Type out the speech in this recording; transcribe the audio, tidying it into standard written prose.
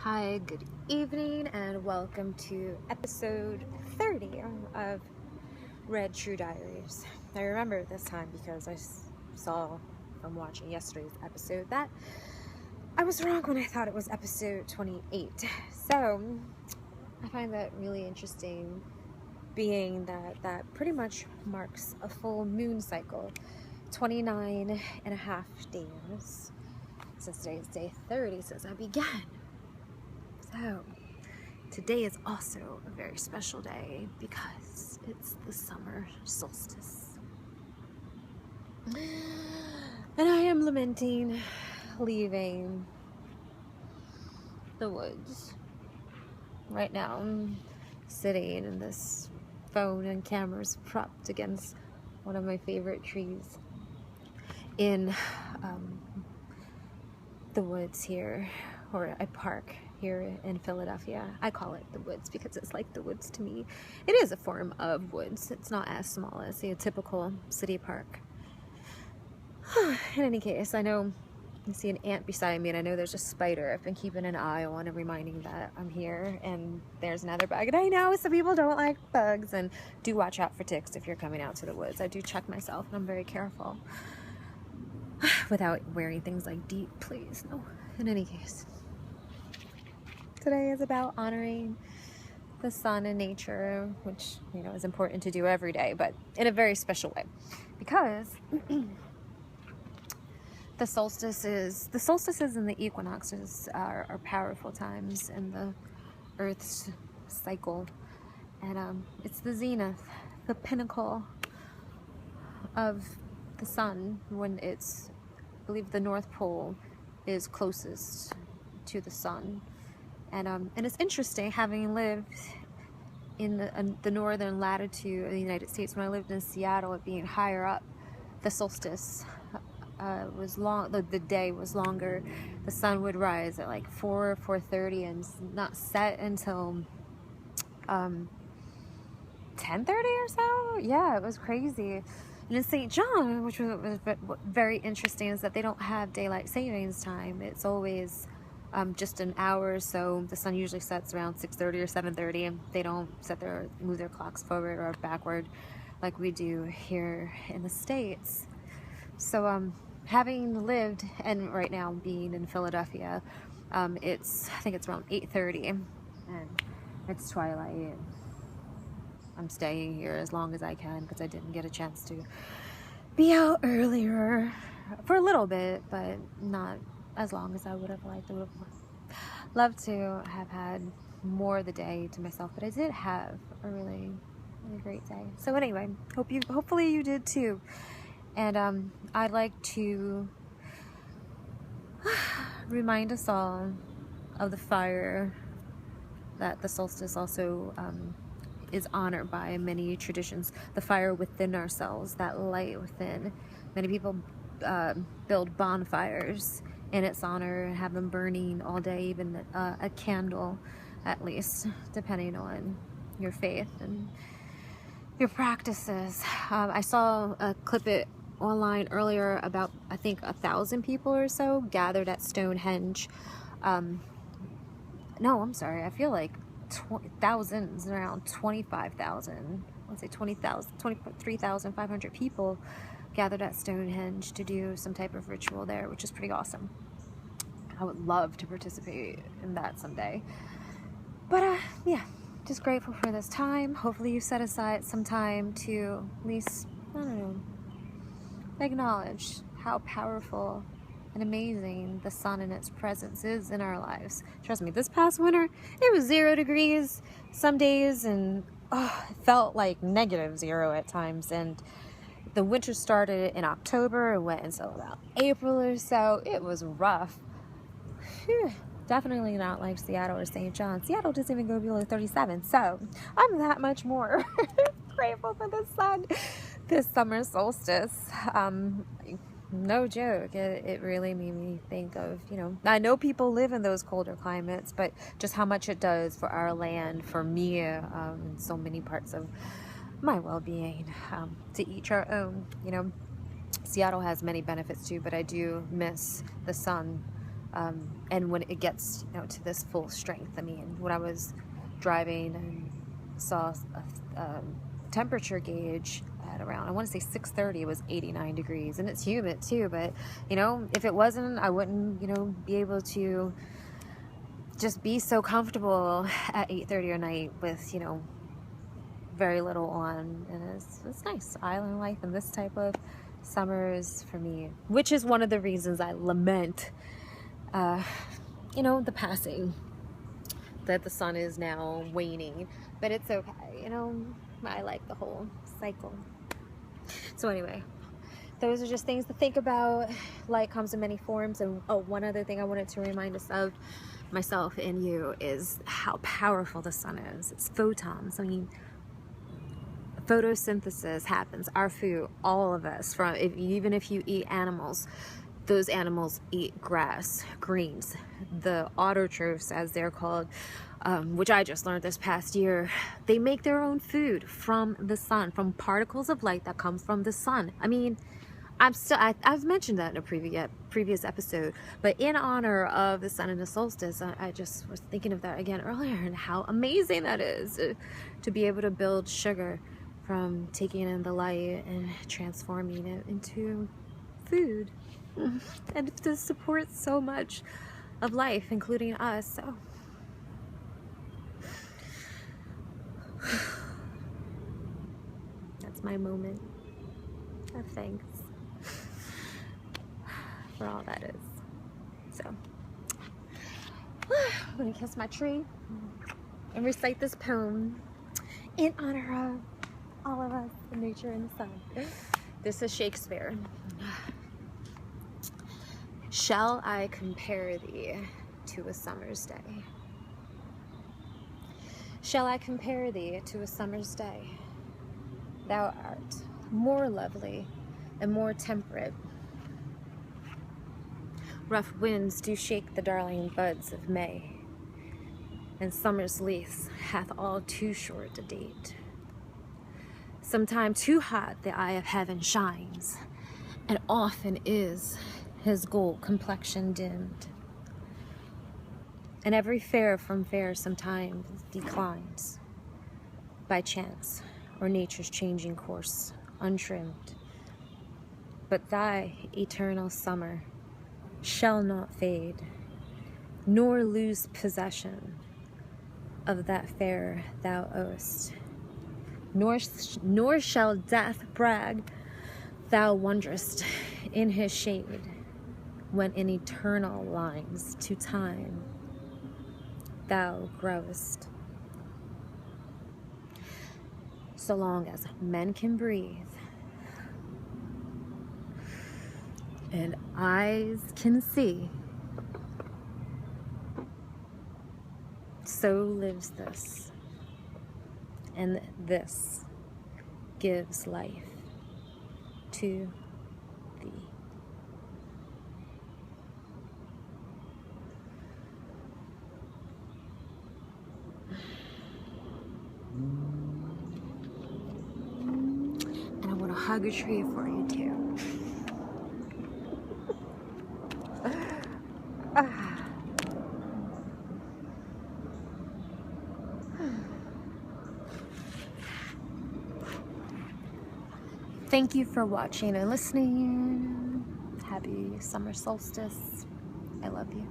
Hi, good evening, and welcome to episode 30 of Red True Diaries. I remember this time because I saw from watching yesterday's episode that I was wrong when I thought it was episode 28. So I find that really interesting, being that pretty much marks a full moon cycle, 29 and a half days since today is day 30 since I began. So today is also a very special day because it's the summer solstice. And I am lamenting leaving the woods. Right now I'm sitting in this phone and cameras propped against one of my favorite trees in the woods here, or a park here in Philadelphia. I call it the woods because it's like the woods to me. It is a form of woods. It's not as small as a typical city park. In any case, I know you see an ant beside me, and I know there's a spider I've been keeping an eye on and reminding that I'm here, and there's another bug. And I know some people don't like bugs, and do watch out for ticks if you're coming out to the woods. I do check myself, and I'm very careful without wearing things like deep, please. No. In any case, today is about honoring the sun and nature, which, you know, is important to do every day, but in a very special way, because the solstices and the equinoxes are powerful times in the Earth's cycle, and it's the zenith, the pinnacle of the sun, when it's, I believe, the North Pole is closest to the sun. And it's interesting, having lived in the northern latitude of the United States. When I lived in Seattle, it being higher up, the solstice was long. The day was longer. The sun would rise at like 4:30 and not set until 10:30 or so. Yeah, it was crazy. And in St. John, which was very interesting, is that they don't have daylight savings time. It's always just an hour or so. The sun usually sets around 6:30 or 7:30, and they don't move their clocks forward or backward like we do here in the States. So having lived, and right now being in Philadelphia, I think it's around 8:30, and it's twilight. I'm staying here as long as I can because I didn't get a chance to be out earlier for a little bit, but not as long as I would have liked. I would have loved to have had more of the day to myself, but I did have a really, really great day. So anyway, hopefully you did too. And I'd like to remind us all of the fire that the solstice also is honored by in many traditions. The fire within ourselves, that light within. Many people build bonfires in its honor and have them burning all day, even a candle at least, depending on your faith and your practices. I saw a clip online earlier about, I think, 1,000 people or so gathered at Stonehenge. No, I'm sorry, I feel like thousands, around 25,000, let's say 23,500 people gathered at Stonehenge to do some type of ritual there, which is pretty awesome. I would love to participate in that someday. But yeah, just grateful for this time. Hopefully you set aside some time to at least, I don't know, acknowledge how powerful and amazing the sun and its presence is in our lives. Trust me, this past winter, it was 0 degrees some days, and it felt like -0 at times. And the winter started in October and went until about April or so. It was rough. Whew. Definitely not like Seattle or St. John. Seattle doesn't even go below 37, so I'm that much more grateful for the sun this summer solstice. No joke, it really made me think of, you know, I know people live in those colder climates, but just how much it does for our land, for me, in so many parts of my well-being. To each our own. You know, Seattle has many benefits too, but I do miss the sun And when it gets, you know, to this full strength. I mean, when I was driving and saw a temperature gauge at around, I want to say 6:30, it was 89 degrees, and it's humid too. But you know, if it wasn't, I wouldn't, you know, be able to just be so comfortable at 8:30 at night with, you know, very little on. And it's nice. Island life and this type of summers for me, which is one of the reasons I lament, you know, the passing, that the sun is now waning. But it's okay, you know, I like the whole cycle. So anyway, those are just things to think about. Light comes in many forms. And oh, one other thing I wanted to remind us of, myself and you, is how powerful the sun is. It's photons. I mean, photosynthesis happens. Our food, all of us, from even if you eat animals, those animals eat grass, greens. The autotrophs, as they're called, which I just learned this past year, they make their own food from the sun, from particles of light that come from the sun. I mean, I've mentioned that in a previous episode, but in honor of the sun and the solstice, I just was thinking of that again earlier, and how amazing that is, to be able to build sugar from taking in the light and transforming it into food, and to support so much of life, including us. So that's my moment of thanks for all that is. So I'm gonna kiss my tree and recite this poem in honor of all of us, the nature and the sun. This is Shakespeare. Shall I compare thee to a summer's day? Shall I compare thee to a summer's day? Thou art more lovely and more temperate. Rough winds do shake the darling buds of May, and summer's lease hath all too short a date. Sometime too hot the eye of heaven shines, and often is his gold complexion dimmed. And every fair from fair sometimes declines, by chance or nature's changing course untrimmed. But thy eternal summer shall not fade, nor lose possession of that fair thou owest. Nor shall death brag thou wondrest in his shade, when in eternal lines to time thou growest. So long as men can breathe and eyes can see, so lives this, and this gives life to thee. And I want to hug a tree for you too. Thank you for watching and listening. Happy summer solstice. I love you.